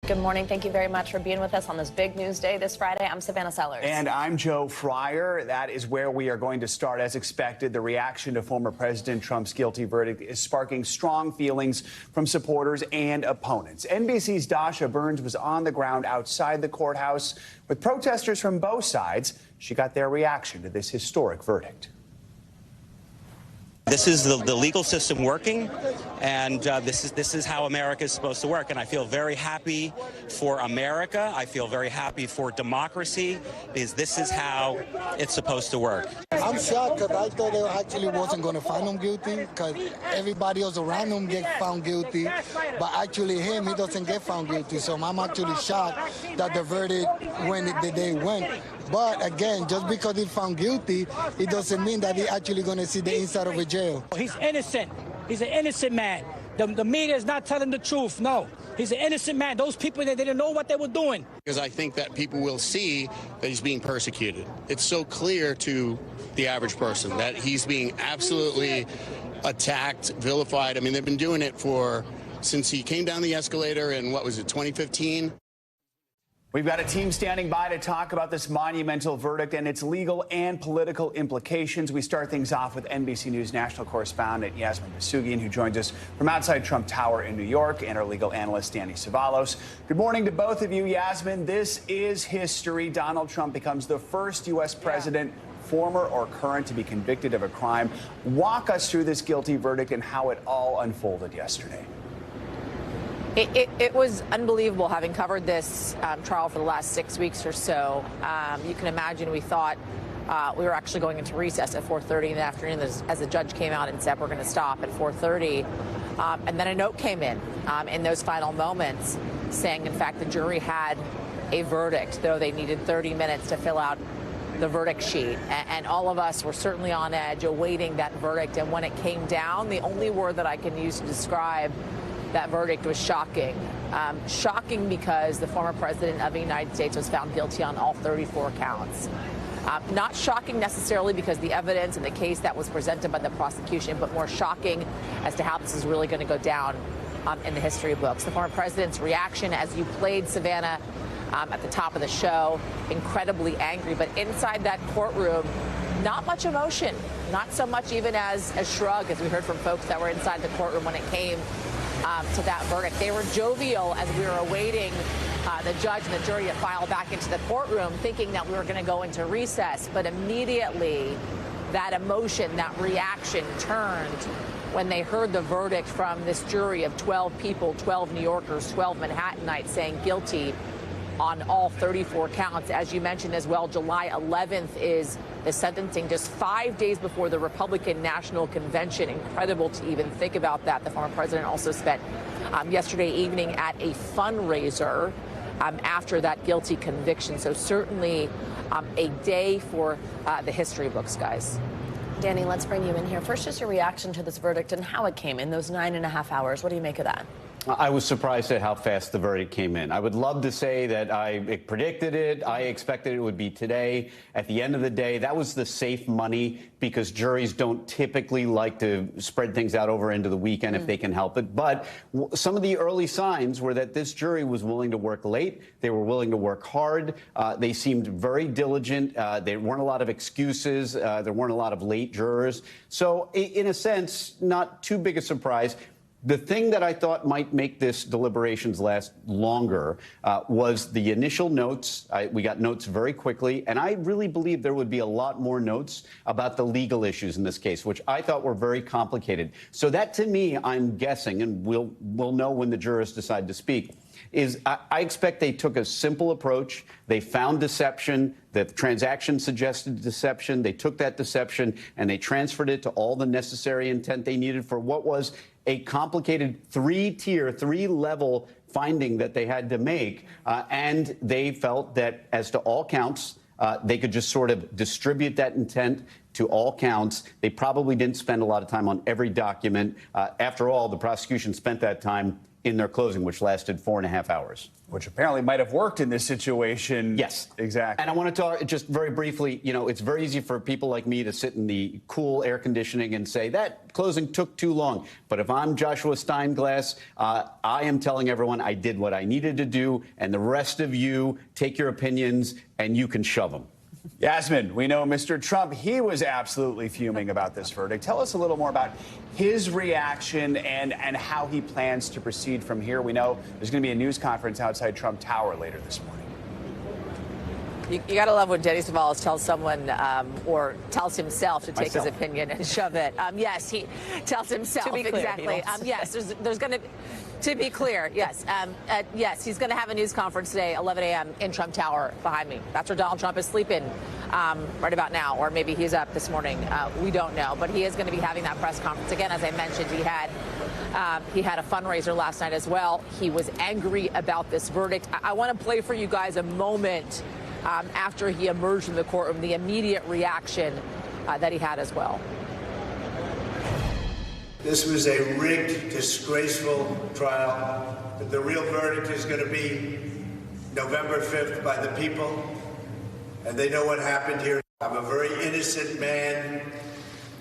Good morning. Thank you very much for being with us on this big news day this Friday. I'm Savannah Sellers. And I'm Joe Fryer. That is where we are going to start. As expected, the reaction to former President Trump's guilty verdict is sparking strong feelings from supporters and opponents. NBC's Dasha Burns was on the ground outside the courthouse with protesters from both sides. She got their reaction to this historic verdict. This is the legal system working, and this is how America is supposed to work. And I feel very happy for America. I feel very happy for democracy, because this is how it's supposed to work. I'm shocked because I thought they actually wasn't going to find him guilty, because everybody else around him get found guilty, but actually he doesn't get found guilty. So I'm actually shocked that the verdict went the day it went. But again, just because he's found guilty, it doesn't mean that he's actually going to see the inside of a jail. He's innocent. He's an innocent man. The media is not telling the truth. No, he's an innocent man. Those people, they didn't know what they were doing. Because I think that people will see that he's being persecuted. It's so clear to the average person that he's being absolutely attacked, vilified. I mean, they've been doing it since he came down the escalator in, 2015? We've got a team standing by to talk about this monumental verdict and its legal and political implications. We start things off with NBC News national correspondent Yasmin Basugian, who joins us from outside Trump Tower in New York, and our legal analyst Danny Savalos. Good morning to both of you. Yasmin, this is history. Donald Trump becomes the first U.S. president, former or current, to be convicted of a crime. Walk us through this guilty verdict and how it all unfolded yesterday. It was unbelievable, having covered this trial for the last 6 weeks or so. You can imagine we thought we were actually going into recess at 4:30 in the afternoon as the judge came out and said we're going to stop at 4:30. And then a note came in those final moments saying, in fact, the jury had a verdict, though they needed 30 minutes to fill out the verdict sheet. And all of us were certainly on edge awaiting that verdict. And when it came down, the only word that I can use to describe that verdict was shocking. Shocking because the former president of the United States was found guilty on all 34 counts. Not shocking necessarily because the evidence and the case that was presented by the prosecution, but more shocking as to how this is really going to go down in the history books. The former president's reaction, as you played, Savannah, at the top of the show, incredibly angry. But inside that courtroom, not much emotion, not so much even as a shrug, as we heard from folks that were inside the courtroom when it came to that verdict. They were jovial as we were awaiting the judge and the jury to file back into the courtroom, thinking that we were going to go into recess. But immediately, that emotion, that reaction turned when they heard the verdict from this jury of 12 people, 12 New Yorkers, 12 Manhattanites, saying guilty on all 34 counts. As you mentioned as well, July 11th is the sentencing, just 5 days before the Republican National Convention. Incredible to even think about that. The former president also spent yesterday evening at a fundraiser after that guilty conviction. So certainly a day for the history books, guys. Danny, let's bring you in here. First, just your reaction to this verdict and how it came in those 9.5 hours. What do you make of that? I was surprised at how fast the verdict came in. I would love to say that I predicted it. I expected it would be today. At the end of the day, that was the safe money, because juries don't typically like to spread things out over into the weekend if they can help it. But some of the early signs were that this jury was willing to work late. They were willing to work hard. They seemed very diligent. There weren't a lot of excuses. There weren't a lot of late jurors. So in a sense, not too big a surprise. The thing that I thought might make this deliberations last longer was the initial notes. We got notes very quickly, and I really believe there would be a lot more notes about the legal issues in this case, which I thought were very complicated. So that, to me, I'm guessing, and we'll know when the jurors decide to speak, is I expect they took a simple approach. They found deception. The transaction suggested deception. They took that deception and they transferred it to all the necessary intent they needed for what was a complicated three-tier, three-level finding that they had to make. And they felt that as to all counts, they could just sort of distribute that intent to all counts. They probably didn't spend a lot of time on every document. After all, the prosecution spent that time in their closing, which lasted 4.5 hours. Which apparently might have worked in this situation. Yes. Exactly. And I want to talk just very briefly, it's very easy for people like me to sit in the cool air conditioning and say that closing took too long. But if I'm Joshua Steinglass, I am telling everyone I did what I needed to do, and the rest of you take your opinions and you can shove them. Yasmin, we know Mr. Trump, he was absolutely fuming about this verdict. Tell us a little more about his reaction and how he plans to proceed from here. We know there's going to be a news conference outside Trump Tower later this morning. You got to love when Denny Savalas tells someone or tells himself to take his opinion and shove it. Yes, he tells himself. To be clear, exactly. Yes, there's going to. To be clear, yes. Yes, he's going to have a news conference today, 11 a.m. in Trump Tower behind me. That's where Donald Trump is sleeping right about now, or maybe he's up this morning. We don't know, but he is going to be having that press conference. Again, as I mentioned, he had a fundraiser last night as well. He was angry about this verdict. I want to play for you guys a moment after he emerged from the courtroom, the immediate reaction that he had as well. This was a rigged, disgraceful trial. But the real verdict is going to be November 5th by the people. And they know what happened here. I'm a very innocent man.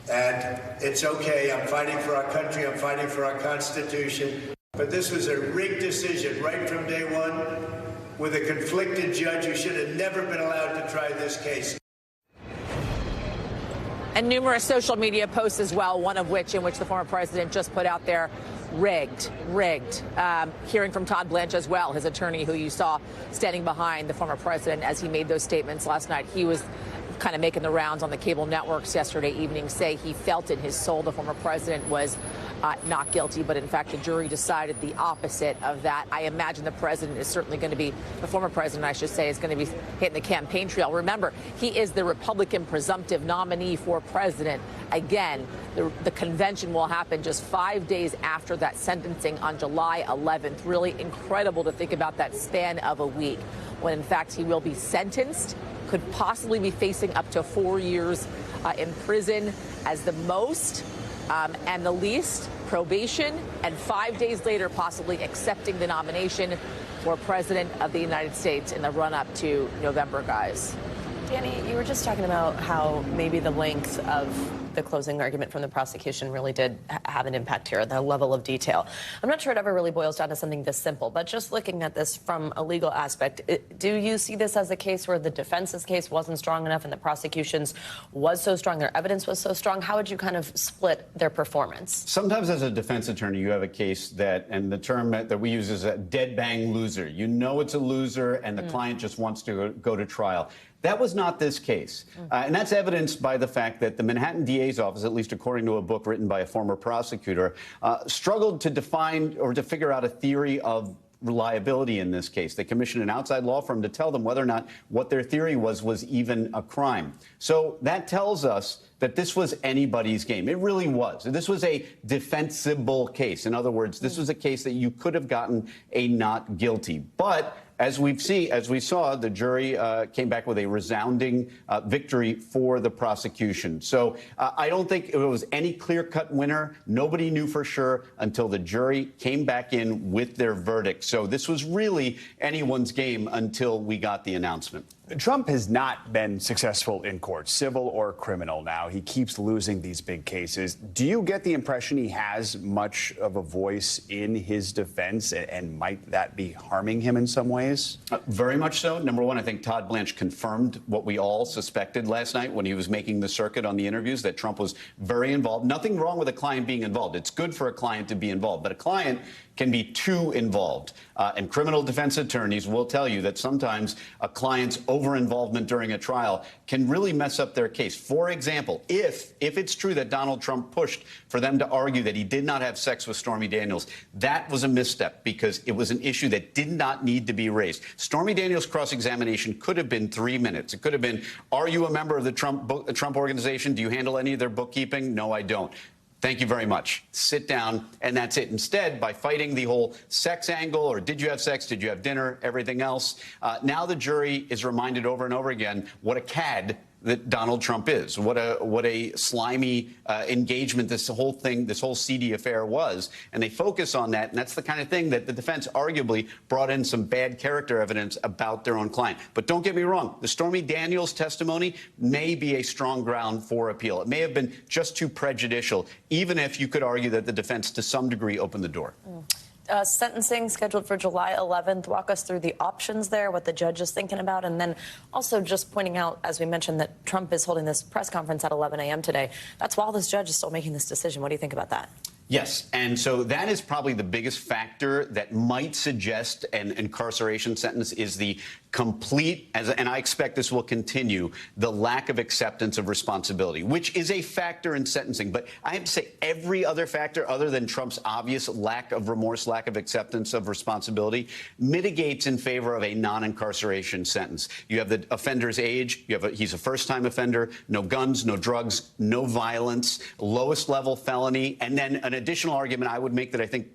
And it's okay. I'm fighting for our country. I'm fighting for our Constitution. But this was a rigged decision right from day one with a conflicted judge who should have never been allowed to try this case. And numerous social media posts as well, one of which in which the former president just put out there, rigged. Hearing from Todd Blanche as well, his attorney who you saw standing behind the former president as he made those statements last night. He was kind of making the rounds on the cable networks yesterday evening, say he felt in his soul the former president was not guilty, but in fact the jury decided the opposite of that. I imagine the president is certainly going to be, the former president I should say, is going to be hitting the campaign trail. Remember, he is the Republican presumptive nominee for president. Again, the convention will happen just 5 days after that sentencing on July 11th. Really incredible to think about that span of a week when in fact he will be sentenced, could possibly be facing up to 4 years in prison as the most. And the least, probation, and 5 days later possibly accepting the nomination for President of the United States in the run-up to November, guys. Danny, you were just talking about how maybe the length of the closing argument from the prosecution really did have an impact here, the level of detail. I'm not sure it ever really boils down to something this simple, but just looking at this from a legal aspect, do you see this as a case where the defense's case wasn't strong enough and the prosecution's was so strong, their evidence was so strong? How would you kind of split their performance? Sometimes as a defense attorney, you have a case that, and the term that we use is a dead bang loser. You know it's a loser and the client just wants to go to trial. That was not this case. And that's evidenced by the fact that the Manhattan DA's office, at least according to a book written by a former prosecutor, struggled to define or to figure out a theory of reliability in this case. They commissioned an outside law firm to tell them whether or not what their theory was even a crime. So that tells us that this was anybody's game. It really was. This was a defensible case. In other words, this was a case that you could have gotten a not guilty. But as we saw, the jury came back with a resounding victory for the prosecution. So I don't think it was any clear-cut winner. Nobody knew for sure until the jury came back in with their verdict. So this was really anyone's game until we got the announcement. Trump has not been successful in court, civil or criminal now. He keeps losing these big cases. Do you get the impression he has much of a voice in his defense, and might that be harming him in some ways? Very much so. Number one, I think Todd Blanche confirmed what we all suspected last night when he was making the circuit on the interviews, that Trump was very involved. Nothing wrong with a client being involved. It's good for a client to be involved, but a client can be too involved. And criminal defense attorneys will tell you that sometimes a client's over-involvement during a trial can really mess up their case. For example, if it's true that Donald Trump pushed for them to argue that he did not have sex with Stormy Daniels, that was a misstep because it was an issue that did not need to be raised. Stormy Daniels' cross-examination could have been 3 minutes. It could have been, are you a member of the Trump organization? Do you handle any of their bookkeeping? No, I don't. Thank you very much. Sit down, and that's it. Instead, by fighting the whole sex angle, or did you have sex, did you have dinner, everything else, now the jury is reminded over and over again what a cad that Donald Trump is, what a slimy engagement this whole thing, this whole seedy affair was. And they focus on that. And that's the kind of thing that the defense arguably brought in some bad character evidence about their own client. But don't get me wrong. The Stormy Daniels testimony may be a strong ground for appeal. It may have been just too prejudicial, even if you could argue that the defense to some degree opened the door. Sentencing scheduled for July 11th. Walk us through the options there, what the judge is thinking about, and then also just pointing out, as we mentioned, that Trump is holding this press conference at 11 a.m. today. That's while this judge is still making this decision. What do you think about that? Yes. And so that is probably the biggest factor that might suggest an incarceration sentence is the complete, and I expect this will continue, the lack of acceptance of responsibility, which is a factor in sentencing. But I have to say every other factor other than Trump's obvious lack of remorse, lack of acceptance of responsibility, mitigates in favor of a non-incarceration sentence. You have the offender's age. He's a first-time offender, no guns, no drugs, no violence, lowest level felony. And then an additional argument I would make that I think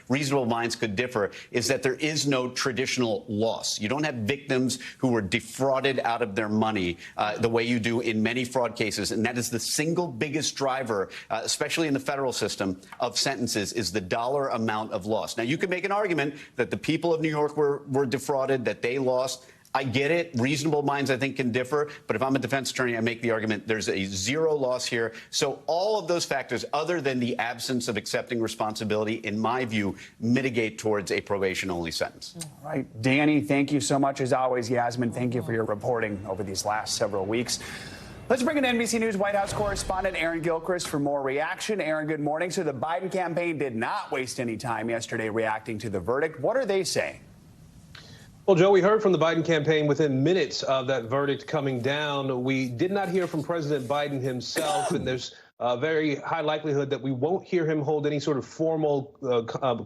reasonable minds could differ is that there is no traditional loss. You don't have victims who were defrauded out of their money the way you do in many fraud cases. And that is the single biggest driver, especially in the federal system, of sentences is the dollar amount of loss. Now, you could make an argument that the people of New York were defrauded, that they lost. I get it. Reasonable minds, I think, can differ. But if I'm a defense attorney, I make the argument there's a zero loss here. So all of those factors, other than the absence of accepting responsibility, in my view, mitigate towards a probation-only sentence. All right. Danny, thank you so much, as always. Yasmin, thank you for your reporting over these last several weeks. Let's bring in NBC News White House correspondent Aaron Gilchrist for more reaction. Aaron, good morning. So the Biden campaign did not waste any time yesterday reacting to the verdict. What are they saying? Well, Joe, we heard from the Biden campaign within minutes of that verdict coming down. We did not hear from President Biden himself, and there's a very high likelihood that we won't hear him hold any sort of formal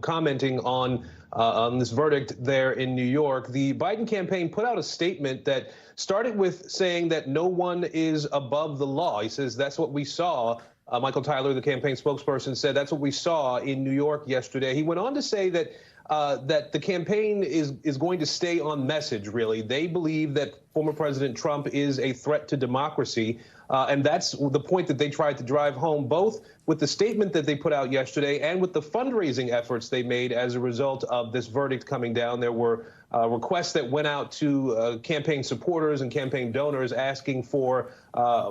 commenting on this verdict there in New York. The Biden campaign put out a statement that started with saying that no one is above the law. He says that's what we saw. Michael Tyler, the campaign spokesperson, said that's what we saw in New York yesterday. He went on to say that that the campaign is going to stay on message, really. They believe that former President Trump is a threat to democracy. And that's the point that they tried to drive home, both with the statement that they put out yesterday and with the fundraising efforts they made as a result of this verdict coming down. There were requests that went out to campaign supporters and campaign donors asking for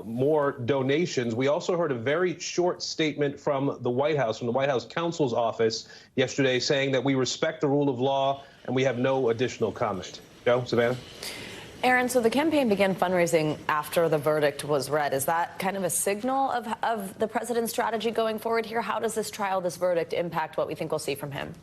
more donations. We also heard a very short statement from the White House, from the White House counsel's office yesterday, saying that we respect the rule of law and we have no additional comment. Joe, Savannah? Aaron, so the campaign began fundraising after the verdict was read. Is that kind of a signal of the president's strategy going forward here? How does this trial, this verdict, impact what we think we'll see from him?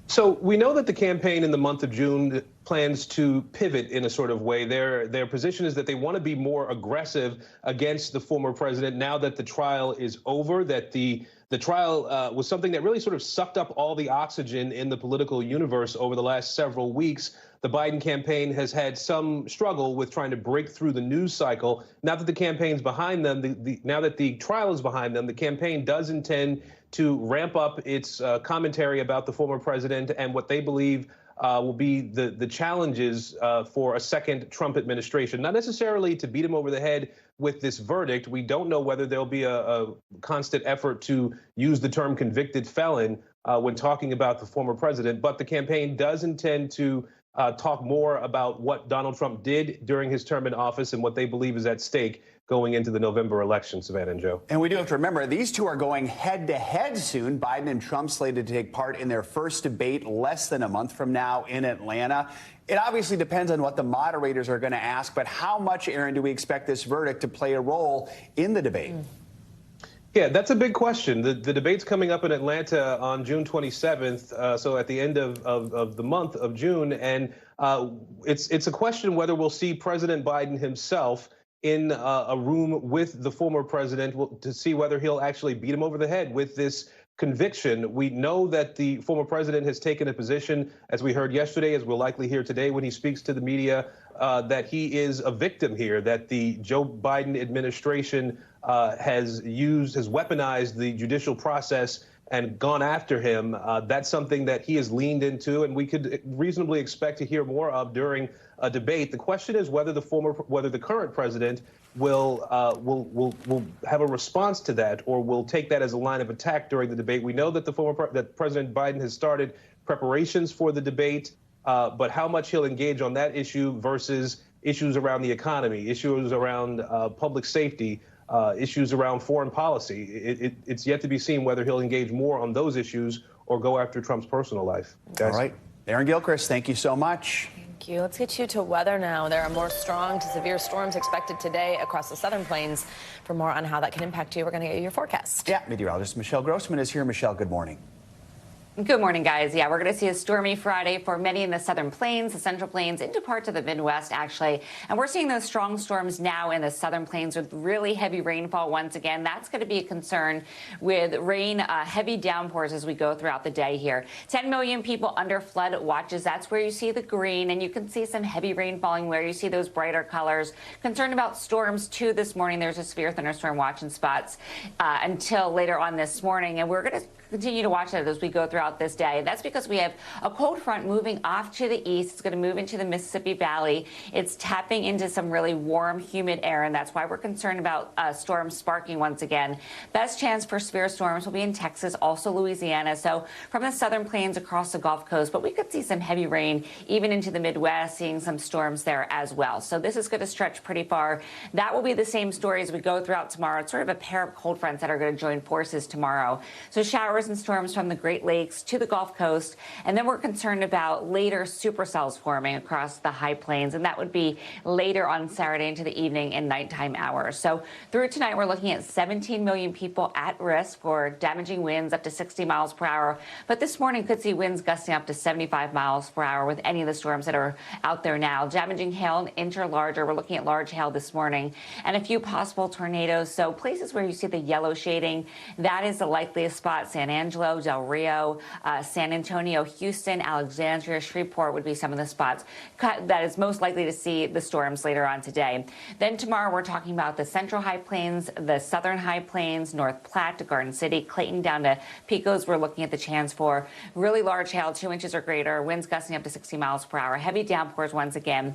So we know that the campaign in the month of June plans to pivot in a sort of way. Their position is that they want to be more aggressive against the former president now that the trial is over, that the trial was something that really sort of sucked up all the oxygen in the political universe over the last several weeks. The Biden campaign has had some struggle with trying to break through the news cycle. Now that the campaign's behind them, now that the trial is behind them, the campaign does intend to ramp up its commentary about the former president and what they believe will be the challenges for a second Trump administration. Not necessarily to beat him over the head with this verdict. We don't know whether there'll be a constant effort to use the term convicted felon when talking about the former president, but the campaign does intend to talk more about what Donald Trump did during his term in office and what they believe is at stake going into the November election, Savannah and Joe. And we do have to remember, these two are going head-to-head soon. Biden and Trump slated to take part in their first debate less than a month from now in Atlanta. It obviously depends on what the moderators are going to ask, but how much, Aaron, do we expect this verdict to play a role in the debate? Yeah, that's a big question. The debate's coming up in Atlanta on June 27th, so at the end of the month of June, and it's a question whether we'll see President Biden himself in a room with the former president to see whether he'll actually beat him over the head with this conviction. We know that the former president has taken a position, as we heard yesterday, as we'll likely hear today when he speaks to the media, that he is a victim here, that the Joe Biden administration has weaponized the judicial process and gone after him. That's something that he has leaned into, and we could reasonably expect to hear more of during a debate. The question is whether the current president will have a response to that, or will take that as a line of attack during the debate. We know that that President Biden has started preparations for the debate, but how much he'll engage on that issue versus issues around the economy, issues around public safety, issues around foreign policy. It's yet to be seen whether he'll engage more on those issues or go after Trump's personal life. Guys. All right. Aaron Gilchrist, thank you so much. Thank you. Let's get you to weather now. There are more strong to severe storms expected today across the southern plains. For more on how that can impact you, we're going to get you your forecast. Yeah, meteorologist Michelle Grossman is here. Michelle, good morning. Good morning, guys. Yeah, we're going to see a stormy Friday for many in the southern plains, the central plains, into parts of the Midwest, actually. And we're seeing those strong storms now in the southern plains with really heavy rainfall once again. That's going to be a concern with rain, heavy downpours as we go throughout the day here. 10 million people under flood watches. That's where you see the green, and you can see some heavy rain falling where you see those brighter colors. Concerned about storms, too, this morning. There's a severe thunderstorm watch in spots until later on this morning. And we're going to continue to watch that as we go throughout this day. That's because we have a cold front moving off to the east. It's going to move into the Mississippi Valley. It's tapping into some really warm, humid air, and that's why we're concerned about storms sparking once again. Best chance for severe storms will be in Texas, also Louisiana, so from the southern plains across the Gulf Coast, but we could see some heavy rain even into the Midwest, seeing some storms there as well. So this is going to stretch pretty far. That will be the same story as we go throughout tomorrow. It's sort of a pair of cold fronts that are going to join forces tomorrow. So showers and storms from the Great Lakes to the Gulf Coast, and then we're concerned about later supercells forming across the high plains, and that would be later on Saturday into the evening and nighttime hours. So through tonight, we're looking at 17 million people at risk for damaging winds up to 60 miles per hour, but this morning could see winds gusting up to 75 miles per hour with any of the storms that are out there now. Damaging hail, an inch or larger. We're looking at large hail this morning, and a few possible tornadoes. So places where you see the yellow shading, that is the likeliest spot. San Angelo, Del Rio, San Antonio, Houston, Alexandria, Shreveport would be some of the spots that is most likely to see the storms later on today. Then tomorrow, we're talking about the central high plains, the southern high plains, North Platte to Garden City, Clayton down to Pecos. We're looking at the chance for really large hail, 2 inches or greater, winds gusting up to 60 miles per hour, heavy downpours once again,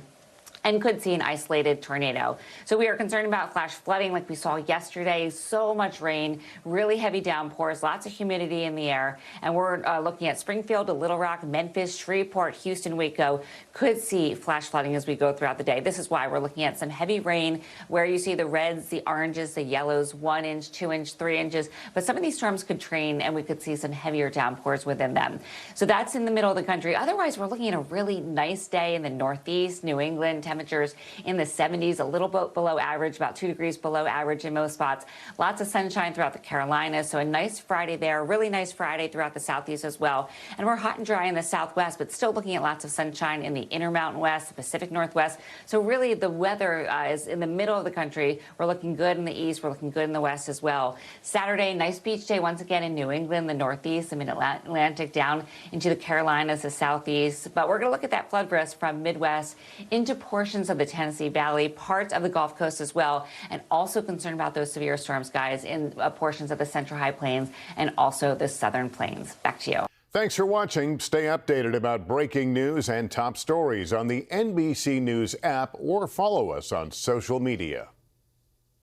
and could see an isolated tornado. So we are concerned about flash flooding like we saw yesterday. So much rain, really heavy downpours, lots of humidity in the air. And we're looking at Springfield to Little Rock, Memphis, Shreveport, Houston, Waco. Could see flash flooding as we go throughout the day. This is why we're looking at some heavy rain where you see the reds, the oranges, the yellows, 1 inch, 2 inch, 3 inches. But some of these storms could train and we could see some heavier downpours within them. So that's in the middle of the country. Otherwise, we're looking at a really nice day in the Northeast, New England, temperatures in the 70s, a little bit below average, about 2 degrees below average in most spots. Lots of sunshine throughout the Carolinas, so a nice Friday there, really nice Friday throughout the Southeast as well. And we're hot and dry in the Southwest, but still looking at lots of sunshine in the Intermountain West, the Pacific Northwest. So really the weather is in the middle of the country. We're looking good in the East, we're looking good in the West as well. Saturday, nice beach day once again in New England, the Northeast, the Mid-Atlantic, down into the Carolinas, the Southeast. But we're going to look at that flood risk from Midwest into portions of the Tennessee Valley, parts of the Gulf Coast as well, and also concerned about those severe storms, guys, in portions of the Central High Plains and also the Southern Plains. Back to you. Thanks for watching. Stay updated about breaking news and top stories on the NBC News app or follow us on social media.